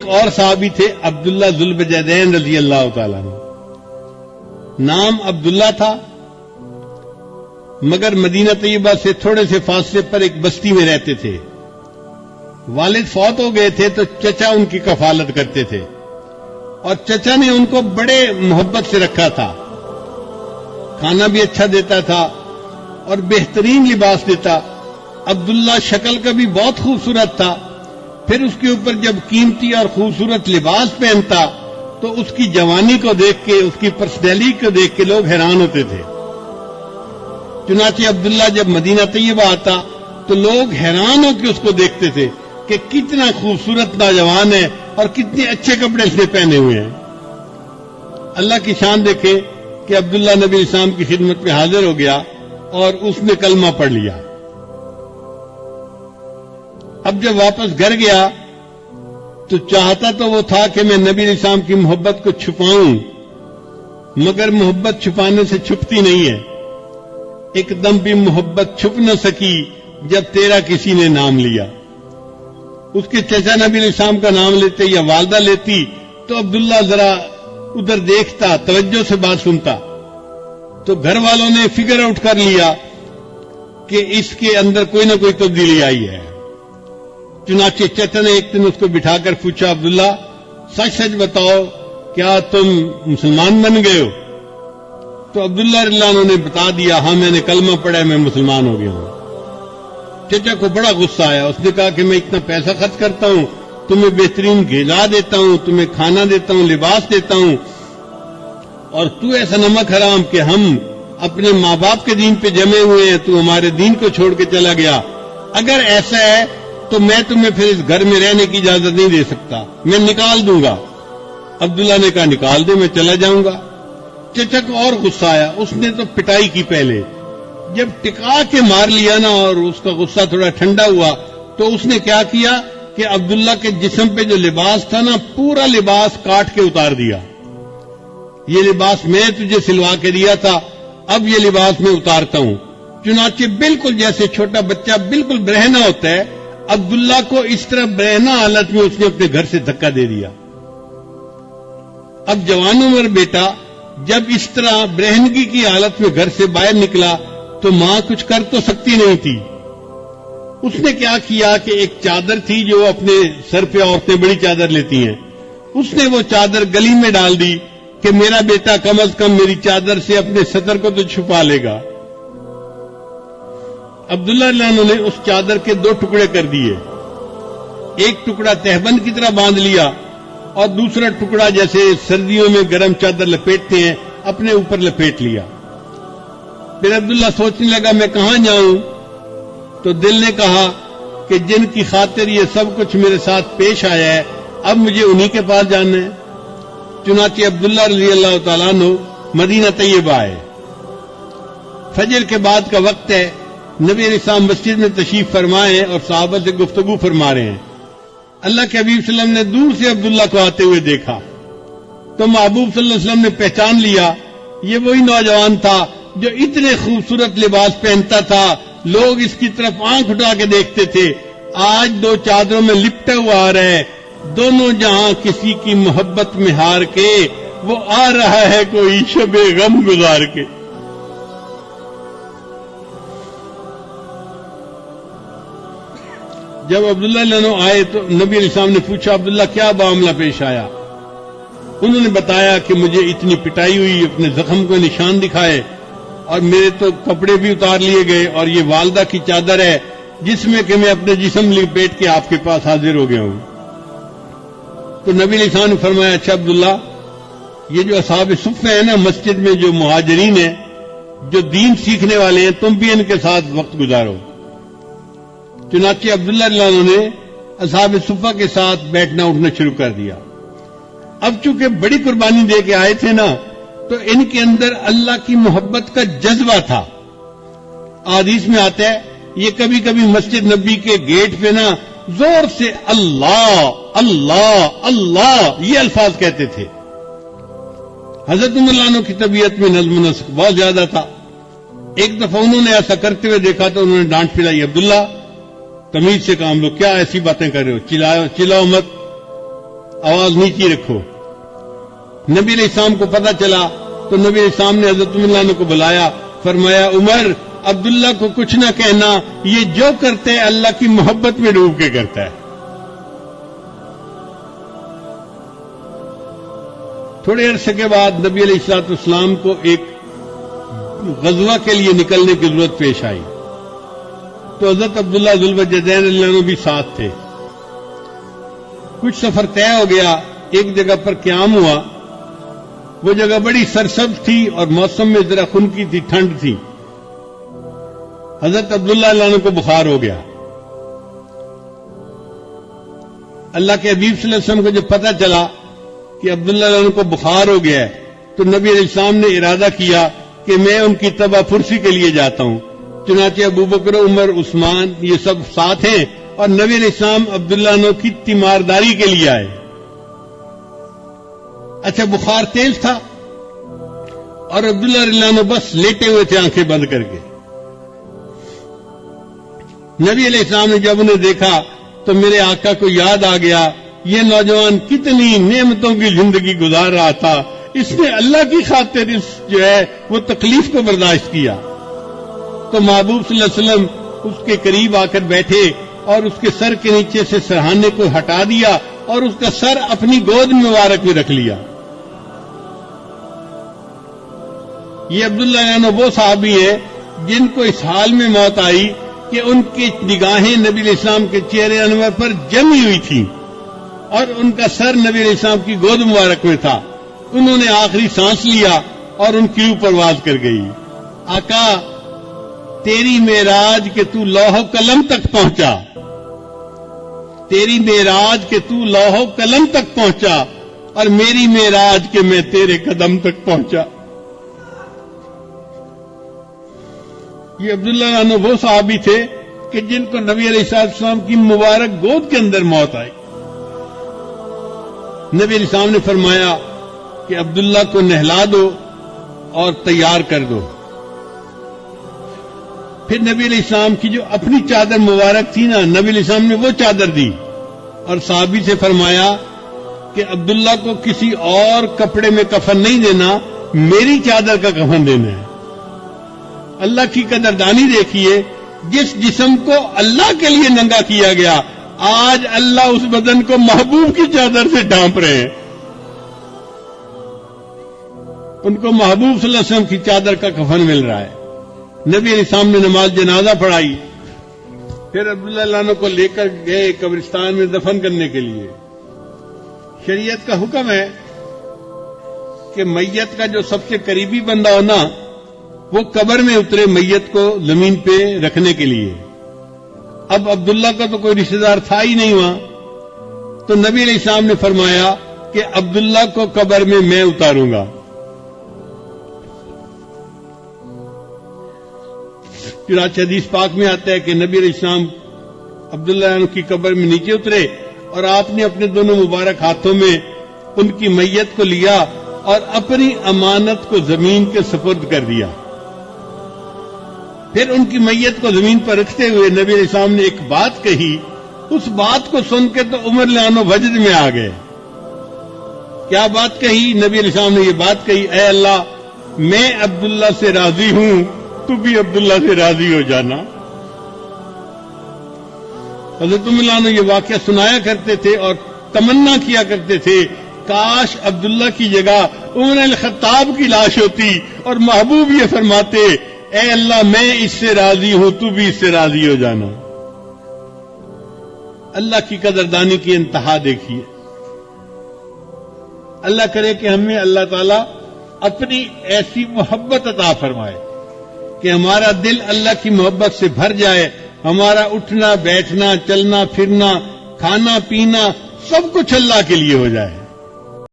اور صحابی تھے عبداللہ ذوالبجدین رضی اللہ تعالیٰ عنہ. نام عبداللہ تھا، مگر مدینہ طیبہ سے تھوڑے سے فاصلے پر ایک بستی میں رہتے تھے. والد فوت ہو گئے تھے تو چچا ان کی کفالت کرتے تھے، اور چچا نے ان کو بڑے محبت سے رکھا تھا. کھانا بھی اچھا دیتا تھا اور بہترین لباس دیتا. عبداللہ شکل کا بھی بہت خوبصورت تھا، پھر اس کے اوپر جب قیمتی اور خوبصورت لباس پہنتا تو اس کی جوانی کو دیکھ کے، اس کی پرسنالٹی کو دیکھ کے لوگ حیران ہوتے تھے. چنانچہ عبداللہ جب مدینہ طیبہ آتا تو لوگ حیران ہو کے اس کو دیکھتے تھے کہ کتنا خوبصورت نوجوان ہے اور کتنے اچھے کپڑے اس نے پہنے ہوئے ہیں. اللہ کی شان دیکھے کہ عبداللہ نبی اسلام کی خدمت میں حاضر ہو گیا اور اس نے کلمہ پڑھ لیا. اب جب واپس گھر گیا تو چاہتا تو وہ تھا کہ میں نبی اسلام کی محبت کو چھپاؤں، مگر محبت چھپانے سے چھپتی نہیں ہے. ایک دم بھی محبت چھپ نہ سکی جب تیرا کسی نے نام لیا. اس کے چچا نبی اسلام کا نام لیتے یا والدہ لیتی تو عبداللہ ذرا ادھر دیکھتا، توجہ سے بات سنتا، تو گھر والوں نے فگر آؤٹ کر لیا کہ اس کے اندر کوئی نہ کوئی تبدیلی آئی ہے. چنانچہ چچا نے ایک دن اس کو بٹھا کر پوچھا، عبداللہ سچ سچ بتاؤ کیا تم مسلمان بن گئے ہو؟ تو عبداللہ رضی اللہ عنہ نے بتا دیا، ہاں میں نے کلمہ پڑھا ہے، میں مسلمان ہو گیا ہوں. چچا کو بڑا غصہ آیا. اس نے کہا کہ میں اتنا پیسہ خرچ کرتا ہوں، تمہیں بہترین غذا دیتا ہوں، تمہیں کھانا دیتا ہوں، لباس دیتا ہوں، اور تو ایسا نمک حرام کہ ہم اپنے ماں باپ کے دین پہ جمے ہوئے ہیں، تو ہمارے دین کو چھوڑ کے چلا گیا. اگر ایسا ہے تو میں تمہیں پھر اس گھر میں رہنے کی اجازت نہیں دے سکتا، میں نکال دوں گا. عبداللہ نے کہا نکال دے، میں چلا جاؤں گا. چچا کو اور غصہ آیا. اس نے تو پٹائی کی. پہلے جب ٹکا کے مار لیا نا اور اس کا غصہ تھوڑا ٹھنڈا ہوا تو اس نے کیا کیا کہ عبداللہ کے جسم پہ جو لباس تھا نا، پورا لباس کاٹ کے اتار دیا. یہ لباس میں تجھے سلوا کے دیا تھا، اب یہ لباس میں اتارتا ہوں. چنانچہ بالکل جیسے چھوٹا بچہ بالکل برہنہ ہوتا ہے، عبداللہ کو اس طرح برہنہ حالت میں اس نے اپنے گھر سے دھکا دے دیا. اب جوان عمر بیٹا جب اس طرح برہنگی کی حالت میں گھر سے باہر نکلا تو ماں کچھ کر تو سکتی نہیں تھی. اس نے کیا کیا کہ ایک چادر تھی جو اپنے سر پہ عورتیں بڑی چادر لیتی ہیں، اس نے وہ چادر گلی میں ڈال دی کہ میرا بیٹا کم از کم میری چادر سے اپنے سطر کو تو چھپا لے گا. عبداللہ رضی اللہ عنہ نے اس چادر کے 2 ٹکڑے کر دیے. ایک ٹکڑا تہبند کی طرح باندھ لیا اور دوسرا ٹکڑا جیسے سردیوں میں گرم چادر لپیٹتے ہیں اپنے اوپر لپیٹ لیا. پھر عبداللہ سوچنے لگا میں کہاں جاؤں؟ تو دل نے کہا کہ جن کی خاطر یہ سب کچھ میرے ساتھ پیش آیا ہے اب مجھے انہی کے پاس جانا ہے. چنانچہ عبداللہ رضی اللہ تعالیٰ عنہ مدینہ طیبہ آئے. فجر کے بعد کا وقت ہے. نبی علیہ السلام مسجد میں تشریف فرمائے اور صحابہ سے گفتگو فرما رہے ہیں. اللہ کے حبیب صلی اللہ علیہ وسلم نے دور سے عبداللہ کو آتے ہوئے دیکھا تو محبوب صلی اللہ علیہ وسلم نے پہچان لیا یہ وہی نوجوان تھا جو اتنے خوبصورت لباس پہنتا تھا، لوگ اس کی طرف آنکھ اٹھا کے دیکھتے تھے. آج 2 چادروں میں لپٹا ہوا آ رہا ہے. دونوں جہاں کسی کی محبت میں ہار کے وہ آ رہا ہے کوئی شب غم گزار کے. جب عبداللہ عنہ آئے تو نبی علیہ السلام نے پوچھا عبداللہ کیا معاملہ پیش آیا؟ انہوں نے بتایا کہ مجھے اتنی پٹائی ہوئی، اپنے زخم کو نشان دکھائے اور میرے تو کپڑے بھی اتار لیے گئے، اور یہ والدہ کی چادر ہے جس میں کہ میں اپنے جسم لپیٹ کے آپ کے پاس حاضر ہو گیا ہوں. تو نبی علیہ السلام نے فرمایا اچھا عبداللہ، یہ جو اصحاب صفہ ہیں نا مسجد میں جو مہاجرین ہیں، جو دین سیکھنے والے ہیں، تم بھی ان کے ساتھ وقت گزارو. چنانچہ عبداللہ رضی اللہ عنہ نے اصحاب صفہ کے ساتھ بیٹھنا اٹھنا شروع کر دیا. اب چونکہ بڑی قربانی دے کے آئے تھے نا تو ان کے اندر اللہ کی محبت کا جذبہ تھا. حدیث میں آتا ہے یہ کبھی کبھی مسجد نبی کے گیٹ پہ نا زور سے اللہ اللہ اللہ یہ الفاظ کہتے تھے. حضرت عمر رضی اللہ عنہ کی طبیعت میں نظم و نسق بہت زیادہ تھا. ایک دفعہ انہوں نے ایسا کرتے ہوئے دیکھا تو انہوں نے ڈانٹ پھرائی، عبداللہ تمیز سے کام لو، کیا ایسی باتیں کر رہے ہو، چلاؤ مت. آواز نیچی رکھو. نبی علیہ السلام کو پتہ چلا تو نبی علیہ السلام نے حضرت عمر عنہ کو بلایا, فرمایا عمر عبداللہ کو کچھ نہ کہنا, یہ جو کرتے ہے اللہ کی محبت میں ڈوب کے کرتا ہے. تھوڑے عرصے کے بعد نبی علیہ الصلوۃ والسلام کو ایک غزوہ کے لیے نکلنے کی ضرورت پیش آئی, تو حضرت عبداللہ ذوالوجہین رضی اللہ عنہ بھی ساتھ تھے. کچھ سفر طے ہو گیا, ایک جگہ پر قیام ہوا. وہ جگہ بڑی سرسبز تھی اور موسم میں ذرا خنکی تھی, ٹھنڈ تھی. حضرت عبداللہ رضی اللہ عنہ کو بخار ہو گیا. اللہ کے حبیب صلی اللہ علیہ وسلم کو جب پتہ چلا کہ عبداللہ رضی اللہ عنہ کو بخار ہو گیا ہے, تو نبی علیہ السلام نے ارادہ کیا کہ میں ان کی تباہ پرسی کے لیے جاتا ہوں. چنانچہ ابو بکر, عمر, عثمان یہ سب ساتھ ہیں, اور نبی علیہ السلام عبداللہ عنہ کی تیمارداری کے لیے آئے. اچھا بخار تیز تھا اور عبداللہ رضی اللہ عنہ بس لیٹے ہوئے تھے آنکھیں بند کر کے. نبی علیہ السلام نے جب انہیں دیکھا تو میرے آقا کو یاد آ گیا, یہ نوجوان کتنی نعمتوں کی زندگی گزار رہا تھا, اس نے اللہ کی خاطر اس جو ہے وہ تکلیف کو برداشت کیا. تو محبوب صلی اللہ علیہ وسلم اس کے قریب آ کر بیٹھے اور اس کے سر کے نیچے سے سرہانے کو ہٹا دیا اور اس کا سر اپنی گود مبارک میں رکھ لیا. یہ عبداللہ عنہ وہ صحابی ہے جن کو اس حال میں موت آئی کہ ان کی نگاہیں نبی علیہ السلام کے چہرے انور پر جمی ہوئی تھیں اور ان کا سر نبی علیہ السلام کی گود مبارک میں تھا. انہوں نے آخری سانس لیا اور ان کی روح پرواز کر گئی. آقا تیری معراج کہ تو لوح و قلم تک پہنچا, تیری معراج کہ تو لوح و قلم تک پہنچا, اور میری معراج کہ میں تیرے قدم تک پہنچا. یہ عبداللہ عنہ وہ صحابی تھے کہ جن کو نبی علیہ السلام کی مبارک گود کے اندر موت آئی. نبی علیہ السلام نے فرمایا کہ عبداللہ کو نہلا دو اور تیار کر دو. پھر نبی علیہ السلام کی جو اپنی چادر مبارک تھی نا, نبی علیہ السلام نے وہ چادر دی اور صحابی سے فرمایا کہ عبداللہ کو کسی اور کپڑے میں کفن نہیں دینا, میری چادر کا کفن دینا ہے. اللہ کی قدردانی دیکھیے, جس جسم کو اللہ کے لیے ننگا کیا گیا, آج اللہ اس بدن کو محبوب کی چادر سے ڈھانپ رہے ہیں. ان کو محبوب صلی اللہ علیہ وسلم کی چادر کا کفن مل رہا ہے. نبی علیہ السلام نے نماز جنازہ پڑھائی, پھر عبداللہ عنہ کو لے کر گئے قبرستان میں دفن کرنے کے لیے. شریعت کا حکم ہے کہ میت کا جو سب سے قریبی بندہ ہونا وہ قبر میں اترے میت کو زمین پہ رکھنے کے لیے. اب عبداللہ کا تو کوئی رشتہ دار تھا ہی نہیں وہاں, تو نبی علیہ السلام نے فرمایا کہ عبداللہ کو قبر میں اتاروں گا. چنانچہ حدیث پاک میں آتا ہے کہ نبی علیہ السلام عبداللہ عنہ کی قبر میں نیچے اترے اور آپ نے اپنے دونوں مبارک ہاتھوں میں ان کی میت کو لیا اور اپنی امانت کو زمین کے سپرد کر دیا. پھر ان کی میت کو زمین پر رکھتے ہوئے نبی علیہ السلام نے ایک بات کہی. اس بات کو سن کے تو عمر رضی اللہ عنہ وجد میں آ گئے. کیا بات کہی؟ نبی علیہ السلام نے یہ بات کہی, اے اللہ میں عبداللہ سے راضی ہوں, تو بھی عبداللہ سے راضی ہو جانا. حضرت عمر رضی اللہ عنہ یہ واقعہ سنایا کرتے تھے اور تمنا کیا کرتے تھے, کاش عبداللہ کی جگہ عمر الخطاب کی لاش ہوتی اور محبوب یہ فرماتے, اے اللہ میں اس سے راضی ہوں, تو بھی اس سے راضی ہو جانا. اللہ کی قدردانی کی انتہا دیکھیے. اللہ کرے کہ ہمیں اللہ تعالیٰ اپنی ایسی محبت عطا فرمائے کہ ہمارا دل اللہ کی محبت سے بھر جائے, ہمارا اٹھنا بیٹھنا چلنا پھرنا کھانا پینا سب کچھ اللہ کے لیے ہو جائے.